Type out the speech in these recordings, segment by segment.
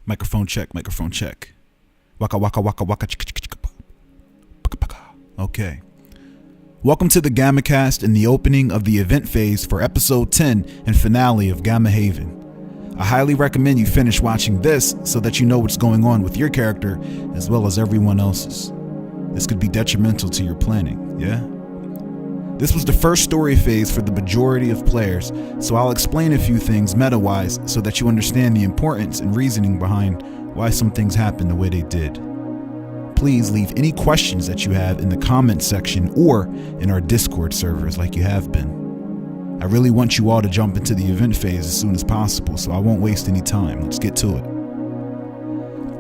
Microphone check. Waka waka waka waka. Okay. Welcome to the GammaCast and the opening of the event phase for episode 10 and finale of Gammahaven. I highly recommend you finish watching this so that you know what's going on with your character as well as everyone else's. This could be detrimental to your planning, yeah? This was the first story phase for the majority of players, so I'll explain a few things meta-wise so that you understand the importance and reasoning behind why some things happened the way they did. Please leave any questions that you have in the comments section or in our Discord servers like you have been. I really want you all to jump into the event phase as soon as possible, so I won't waste any time. Let's get to it.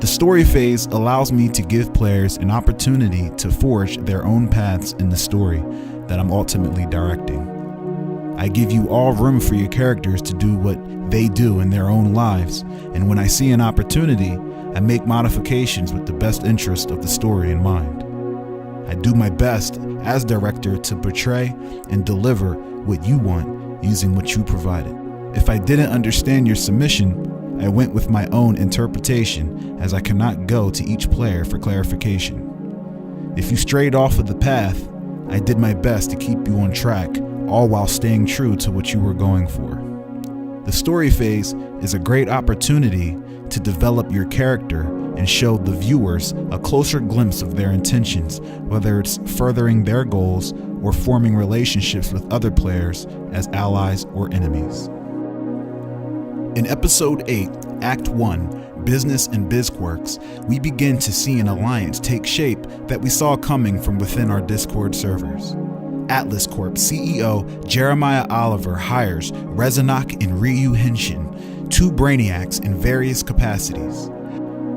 The story phase allows me to give players an opportunity to forge their own paths in the story that I'm ultimately directing. I give you all room for your characters to do what they do in their own lives, and when I see an opportunity, I make modifications with the best interest of the story in mind. I do my best as director to portray and deliver what you want using what you provided. If I didn't understand your submission, I went with my own interpretation, as I cannot go to each player for clarification. If you strayed off of the path, I did my best to keep you on track, all while staying true to what you were going for. The story phase is a great opportunity to develop your character and show the viewers a closer glimpse of their intentions, whether it's furthering their goals or forming relationships with other players as allies or enemies. In episode 8, Act 1, Business and Bizquirks, we begin to see an alliance take shape that we saw coming from within our Discord servers. Atlas Corp CEO Jeremiah Oliver hires Rezanok and Ryu Henshin, two brainiacs in various capacities.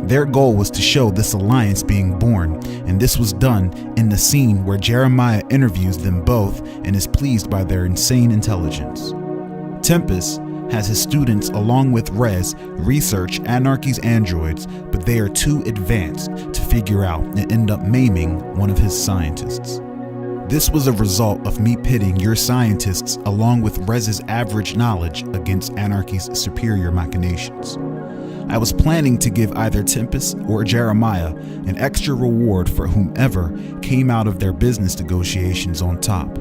Their goal was to show this alliance being born, and this was done in the scene where Jeremiah interviews them both and is pleased by their insane intelligence. Tempest has his students along with Rez research Anarchy's androids, but they are too advanced to figure out and end up maiming one of his scientists. This was a result of me pitting your scientists along with Rez's average knowledge against Anarchy's superior machinations. I was planning to give either Tempest or Jeremiah an extra reward for whomever came out of their business negotiations on top.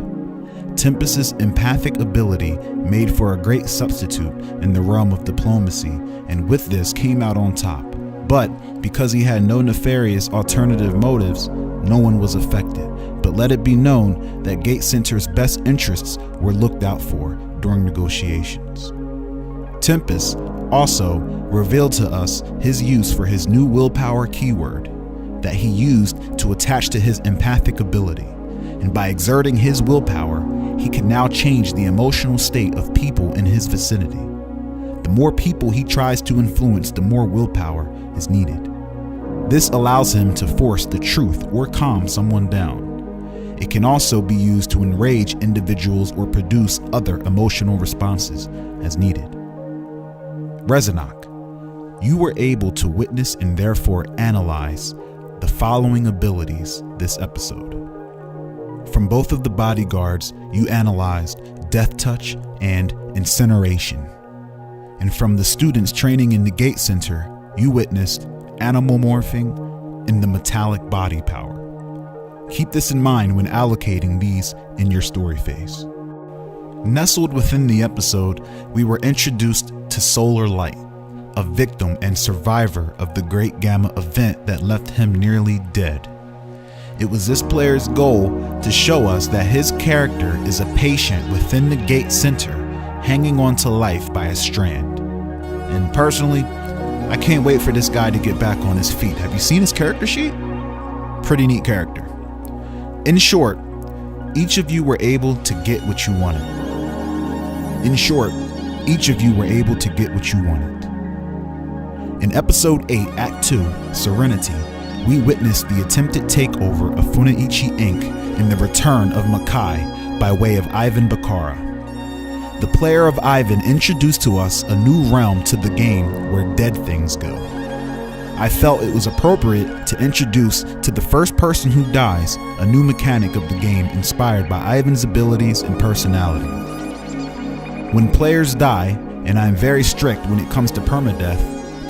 Tempest's empathic ability made for a great substitute in the realm of diplomacy, and with this came out on top. But because he had no nefarious alternative motives, no one was affected. But let it be known that Gate Center's best interests were looked out for during negotiations. Tempest also revealed to us his use for his new willpower keyword that he used to attach to his empathic ability. And by exerting his willpower, he can now change the emotional state of people in his vicinity. The more people he tries to influence, the more willpower is needed. This allows him to force the truth or calm someone down. It can also be used to enrage individuals or produce other emotional responses as needed. Rezanok, you were able to witness and therefore analyze the following abilities this episode. From both of the bodyguards, you analyzed Death Touch and Incineration. And from the students training in the Gate Center, you witnessed Animal Morphing and the Metallic Body Power. Keep this in mind when allocating these in your story phase. Nestled within the episode, we were introduced to Solar Light, a victim and survivor of the Great Gamma event that left him nearly dead. It was this player's goal to show us that his character is a patient within the Gate Center, hanging on to life by a strand. And personally, I can't wait for this guy to get back on his feet. Have you seen his character sheet? Pretty neat character. In short, each of you were able to get what you wanted. In episode 8, Act 2, Serenity, we witnessed the attempted takeover of Funaichi Inc. and the return of Makai by way of Ivan Bakara. The player of Ivan introduced to us a new realm to the game where dead things go. I felt it was appropriate to introduce to the first person who dies a new mechanic of the game inspired by Ivan's abilities and personality. When players die, and I am very strict when it comes to Perma Death,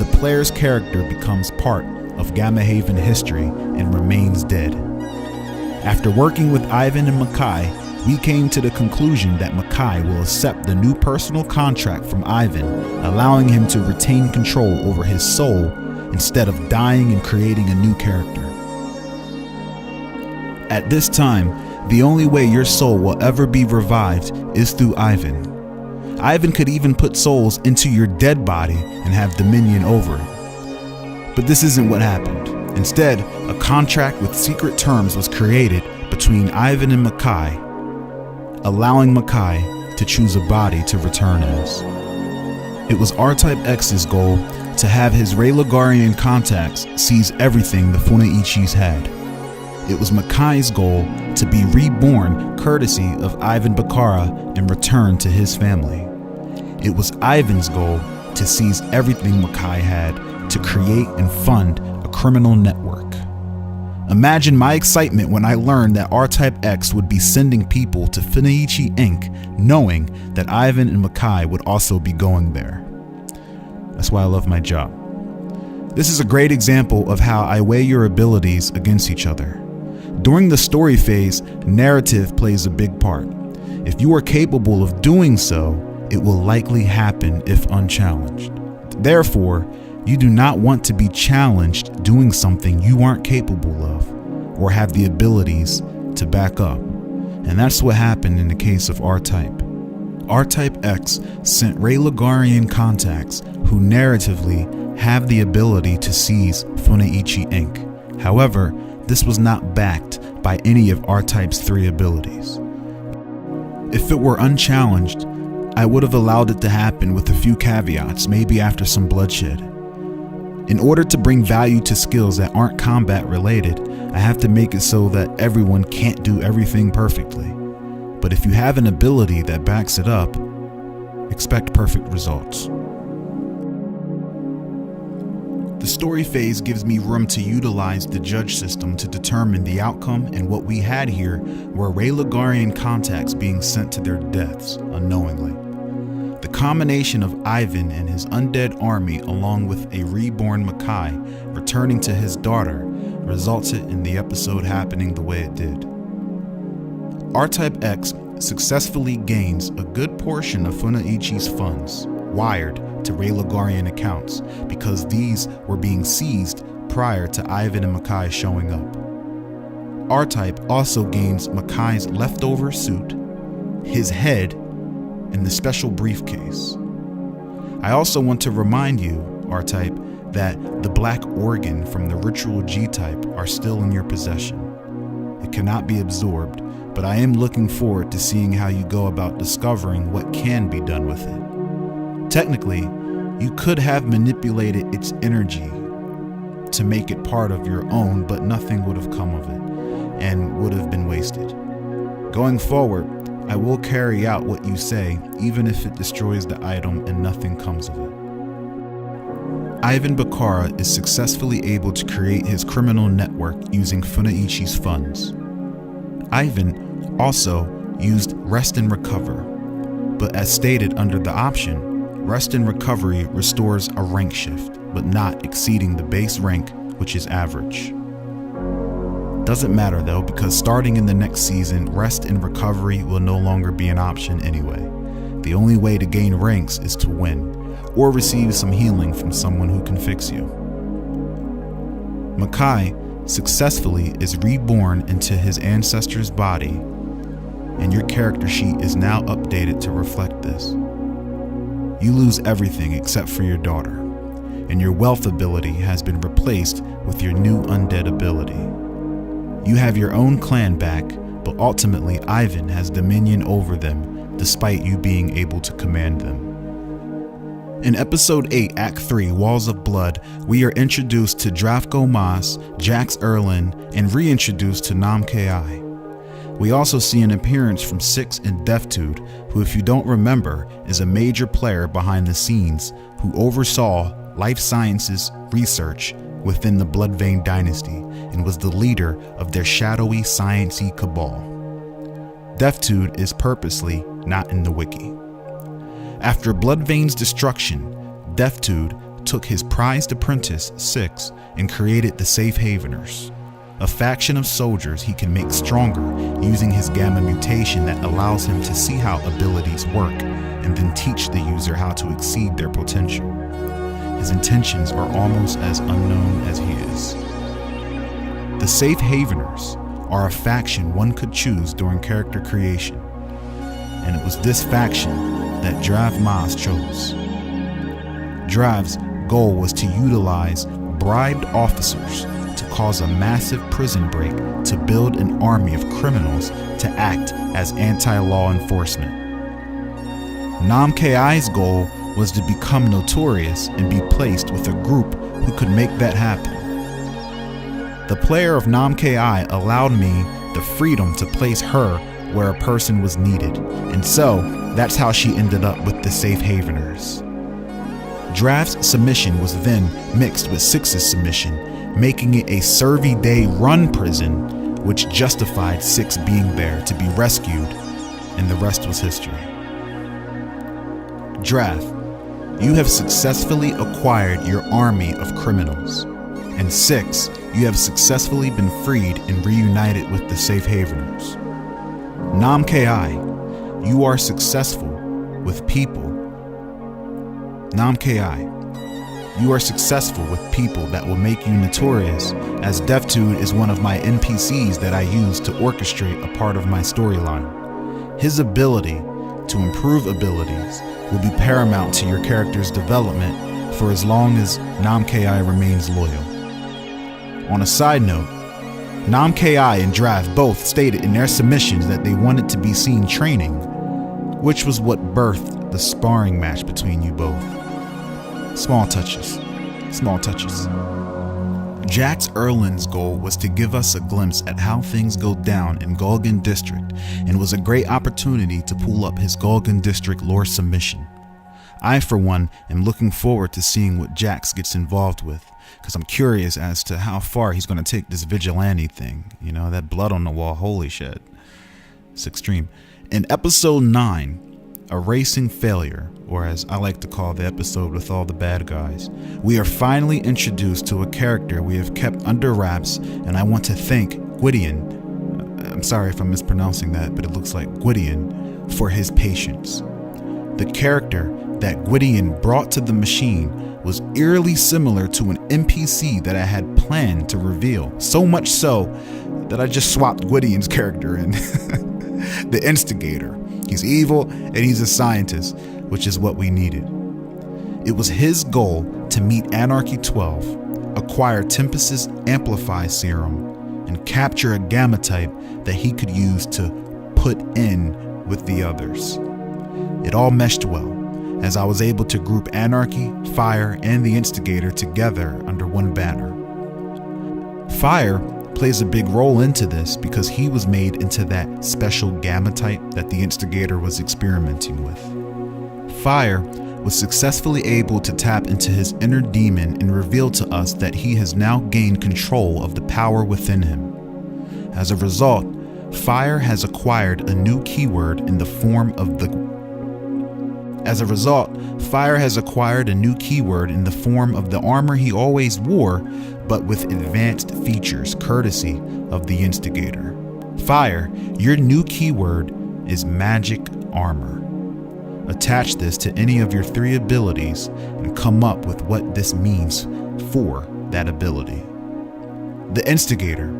the player's character becomes part of GammaHaven history and remains dead. After working with Ivan and Makai, we came to the conclusion that Makai will accept the new personal contract from Ivan, allowing him to retain control over his soul instead of dying and creating a new character. At this time, the only way your soul will ever be revived is through Ivan. Ivan could even put souls into your dead body and have dominion over it. But this isn't what happened. Instead, a contract with secret terms was created between Ivan and Makai, allowing Makai to choose a body to return as. It was R-Type X's goal to have his Raylagarian contacts seize everything the Funaichis had. It was Makai's goal to be reborn courtesy of Ivan Bakara and return to his family. It was Ivan's goal to seize everything Makai had to create and fund a criminal network. Imagine my excitement when I learned that R-Type X would be sending people to Funaichi Inc., knowing that Ivan and Makai would also be going there. That's why I love my job. This is a great example of how I weigh your abilities against each other. During the story phase, narrative plays a big part. If you are capable of doing so, it will likely happen if unchallenged. Therefore, you do not want to be challenged doing something you aren't capable of or have the abilities to back up. And that's what happened in the case of R-Type. R-Type X sent Raylagarian contacts who narratively have the ability to seize Funaichi Inc. However, this was not backed by any of R-Type's 3 abilities. If it were unchallenged, I would have allowed it to happen with a few caveats, maybe after some bloodshed. In order to bring value to skills that aren't combat related, I have to make it so that everyone can't do everything perfectly. But if you have an ability that backs it up, expect perfect results. The story phase gives me room to utilize the judge system to determine the outcome, and what we had here were Raylagarian contacts being sent to their deaths unknowingly. The combination of Ivan and his undead army along with a reborn Makai returning to his daughter resulted in the episode happening the way it did. R-Type X successfully gains a good portion of Funaichi's funds wired to Raylagarian accounts because these were being seized prior to Ivan and Makai showing up. R-Type also gains Makai's leftover suit, his head, and the special briefcase. I also want to remind you, R-Type, that the black organ from the ritual G-Type are still in your possession. It cannot be absorbed, but I am looking forward to seeing how you go about discovering what can be done with it. Technically, you could have manipulated its energy to make it part of your own, but nothing would have come of it and would have been wasted. Going forward, I will carry out what you say, even if it destroys the item and nothing comes of it. Ivan Bakara is successfully able to create his criminal network using Funaichi's funds. Ivan also used Rest and Recover, but as stated under the option, Rest and Recovery restores a rank shift, but not exceeding the base rank, which is average. Doesn't matter though, because starting in the next season, Rest and Recovery will no longer be an option anyway. The only way to gain ranks is to win, or receive some healing from someone who can fix you. Makai successfully is reborn into his ancestor's body, and your character sheet is now updated to reflect this. You lose everything except for your daughter, and your wealth ability has been replaced with your new undead ability. You have your own clan back, but ultimately Ivan has dominion over them despite you being able to command them. In Episode 8, Act 3, Walls of Blood, we are introduced to Drafko Mas, Jax Erlin, and reintroduced to Nam Ki. We also see an appearance from Six and Deftude, who, if you don't remember, is a major player behind the scenes who oversaw life sciences research within the Bloodvein dynasty and was the leader of their shadowy sciencey cabal. Deftude is purposely not in the wiki. After Bloodvein's destruction, Deftude took his prized apprentice, 6, and created the Safehaveners, a faction of soldiers he can make stronger using his gamma mutation that allows him to see how abilities work and then teach the user how to exceed their potential. His intentions are almost as unknown as he is. The Safehaveners are a faction one could choose during character creation, and it was this faction that Drav Maz chose. Drav's goal was to utilize bribed officers to cause a massive prison break to build an army of criminals to act as anti-law enforcement. Nam Ki's goal was to become notorious and be placed with a group who could make that happen. The player of Nam Ki allowed me the freedom to place her where a person was needed, and so that's how she ended up with the Safehaveners. Drav's submission was then mixed with 6's submission, making it a Survey Day run prison, which justified 6 being there to be rescued, and the rest was history. Drav, you have successfully acquired your army of criminals, and 6, you have successfully been freed and reunited with the Safehaveners. Nam Ki, you are successful with people. Nam Ki, you are successful with people that will make you notorious, as Deftude is one of my NPCs that I use to orchestrate a part of my storyline. His ability to improve abilities will be paramount to your character's development for as long as Nam Ki remains loyal. On a side note, Nam Ki and Drav both stated in their submissions that they wanted to be seen training, which was what birthed the sparring match between you both. Small touches. Jax Erlin's goal was to give us a glimpse at how things go down in Golgan District, and was a great opportunity to pull up his Golgan District lore submission. I, for one, am looking forward to seeing what Jax gets involved with, because I'm curious as to how far he's going to take this vigilante thing. You know, that blood on the wall, holy shit. It's extreme. In episode 9, Erasing Failure, or as I like to call the episode with all the bad guys, we are finally introduced to a character we have kept under wraps, and I want to thank Gwydion, I'm sorry if I'm mispronouncing that, but it looks like Gwydion, for his patience. The character that Gwydion brought to the machine was eerily similar to an NPC that I had planned to reveal, so much so that I just swapped Gwydion's character in. The Instigator. He's evil and he's a scientist, which is what we needed. It was his goal to meet Anarchy 12, acquire Tempest's Amplify Serum, and capture a gamma type that he could use to put in with the others. It all meshed well, as I was able to group Anarchy, Fire, and the Instigator together under one banner. Fire plays a big role into this because he was made into that special gamma type that the Instigator was experimenting with. Fire was successfully able to tap into his inner demon and reveal to us that he has now gained control of the power within him. As a result, Fire has acquired a new keyword in the form of the armor he always wore, but with advanced features courtesy of the Instigator. Fire, your new keyword is Magic Armor. Attach this to any of your 3 abilities and come up with what this means for that ability. The Instigator,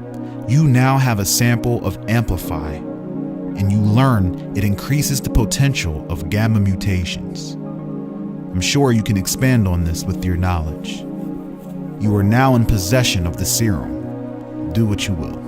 you now have a sample of Amplify, and you learn it increases the potential of gamma mutations. I'm sure you can expand on this with your knowledge. You are now in possession of the serum. Do what you will.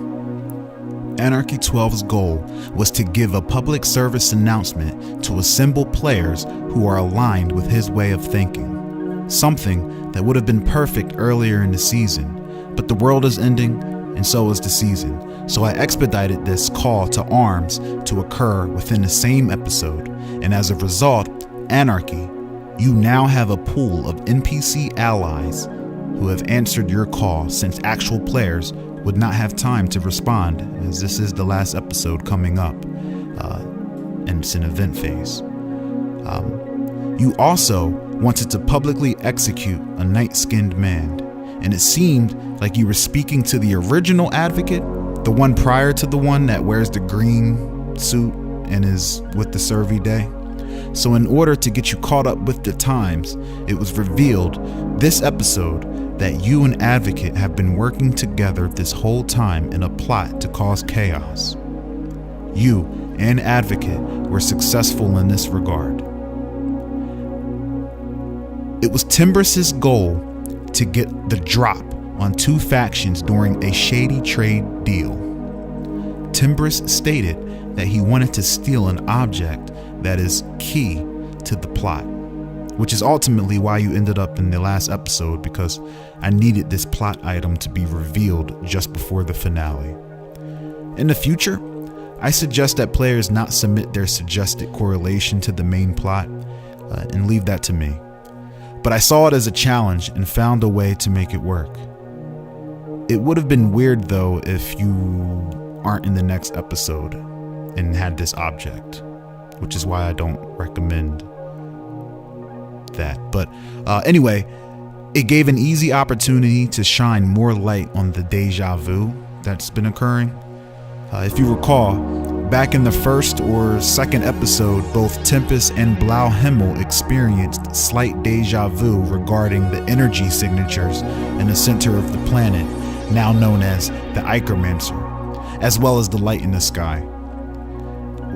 Anarchy 12's goal was to give a public service announcement to assemble players who are aligned with his way of thinking. Something that would have been perfect earlier in the season, but the world is ending and so is the season. So I expedited this call to arms to occur within the same episode, and as a result, Anarchy, you now have a pool of NPC allies who have answered your call, since actual players would not have time to respond, as this is the last episode coming up, and it's an event phase. You also wanted to publicly execute a night-skinned man, and it seemed like you were speaking to the original advocate, the one prior to the one that wears the green suit and is with the Survey Day. So in order to get you caught up with the times, it was revealed this episode that you and Advocate have been working together this whole time in a plot to cause chaos. You and Advocate were successful in this regard. It was Timbers' goal to get the drop on two factions during a shady trade deal. Timbers stated that he wanted to steal an object that is key to the plot, which is ultimately why you ended up in the last episode, because I needed this plot item to be revealed just before the finale. In the future, I suggest that players not submit their suggested correlation to the main plot and leave that to me. But I saw it as a challenge and found a way to make it work. It would have been weird though if you aren't in the next episode and had this object, which is why I don't recommend that. But anyway, it gave an easy opportunity to shine more light on the deja vu that's been occurring. If you recall, back in the first or second episode, both Tempest and Blau Himmel experienced slight deja vu regarding the energy signatures in the center of the planet, now known as the Ichromancer, as well as the light in the sky.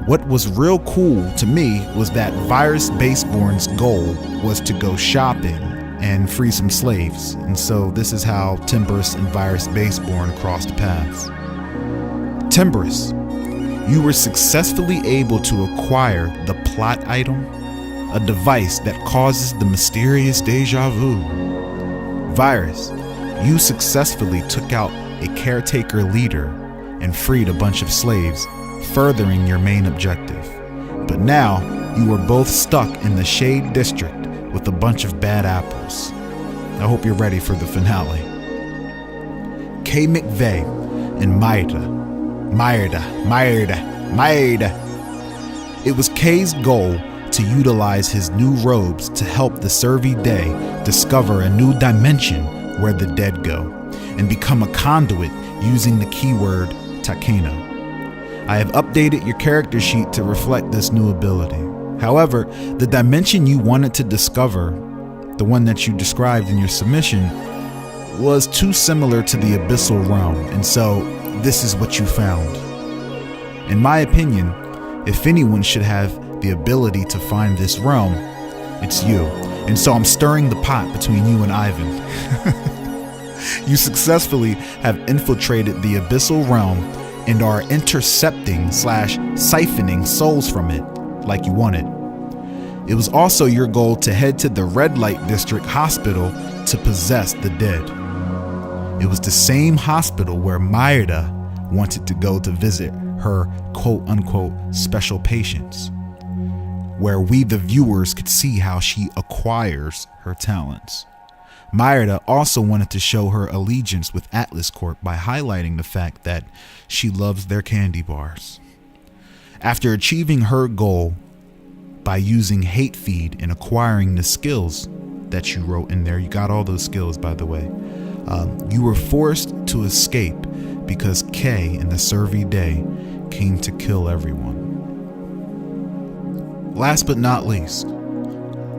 What was real cool to me was that Virus Baseborn's goal was to go shopping and free some slaves, and so this is how Timbers and Virus Baseborn crossed paths. Timbers, you were successfully able to acquire the plot item, a device that causes the mysterious deja vu. Virus, you successfully took out a caretaker leader and freed a bunch of slaves, furthering your main objective. But now, you are both stuck in the Shade District with a bunch of bad apples. I hope you're ready for the finale. K. McVeigh and Marta. It was K's goal to utilize his new robes to help the Survey Day discover a new dimension where the dead go, and become a conduit using the keyword Takena. I have updated your character sheet to reflect this new ability. However, the dimension you wanted to discover, the one that you described in your submission, was too similar to the Abyssal Realm, and so this is what you found. In my opinion, if anyone should have the ability to find this realm, it's you. And so I'm stirring the pot between you and Ivan. You successfully have infiltrated the Abyssal Realm and are intercepting / siphoning souls from it like you wanted. It was also your goal to head to the Red Light District Hospital to possess the dead. It was the same hospital where Marta wanted to go to visit her quote-unquote special patients, where we the viewers could see how she acquires her talents. Marta also wanted to show her allegiance with Atlas Corp by highlighting the fact that she loves their candy bars. After achieving her goal by using Hate Feed and acquiring the skills that you wrote in there, you got all those skills by the way, you were forced to escape because K and the Survey Day came to kill everyone. Last but not least,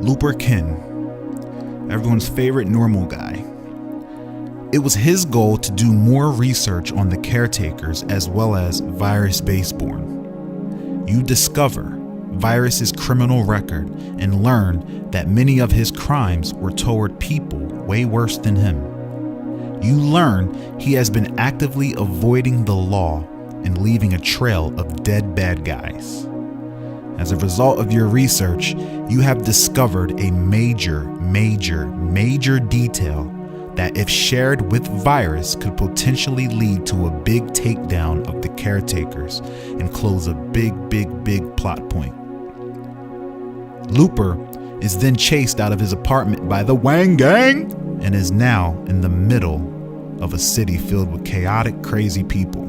Lubricant, everyone's favorite normal guy. It was his goal to do more research on the caretakers as well as Virus Baseborn. You discover Virus's criminal record and learn that many of his crimes were toward people way worse than him. You learn he has been actively avoiding the law and leaving a trail of dead bad guys. As a result of your research, you have discovered a major detail that, if shared with Virus, could potentially lead to a big takedown of the caretakers and close a big plot point. Looper is then chased out of his apartment by the Wang Gang and is now in the middle of a city filled with chaotic, crazy people.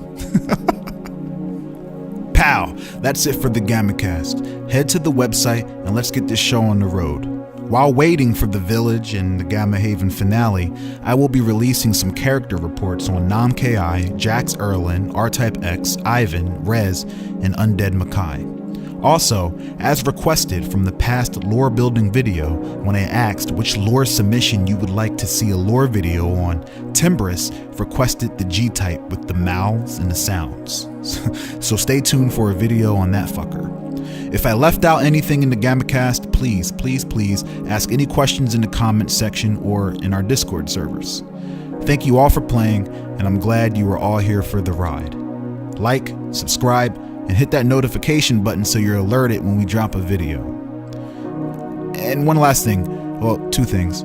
Pow! That's it for the GammaCast. Head to the website and let's get this show on the road. While waiting for the village and the Gammahaven finale, I will be releasing some character reports on Nam-Ki, Jax Erlin, R-Type X, Ivan, Rez, and Undead Makai. Also, as requested from the past lore building video when I asked which lore submission you would like to see a lore video on, Timbrus requested the G-type with the mouths and the sounds. So stay tuned for a video on that fucker. If I left out anything in the GammaCast, please ask any questions in the comments section or in our Discord servers. Thank you all for playing, and I'm glad you are all here for the ride. Like, subscribe, and hit that notification button so you're alerted when we drop a video. And one last thing, well, two things.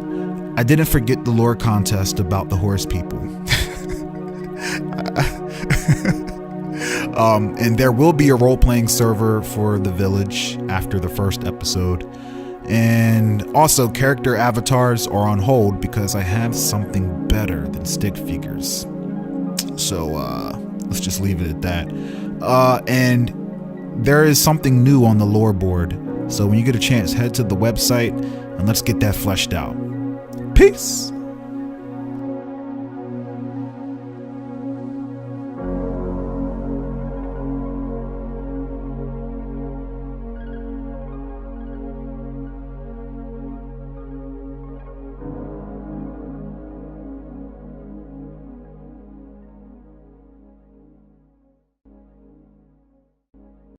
I didn't forget the lore contest about the horse people. And there will be a role-playing server for the village after the first episode. And also, character avatars are on hold because I have something better than stick figures. So, let's just leave it at that. And there is something new on the lore board. So when you get a chance, head to the website and let's get that fleshed out. Peace.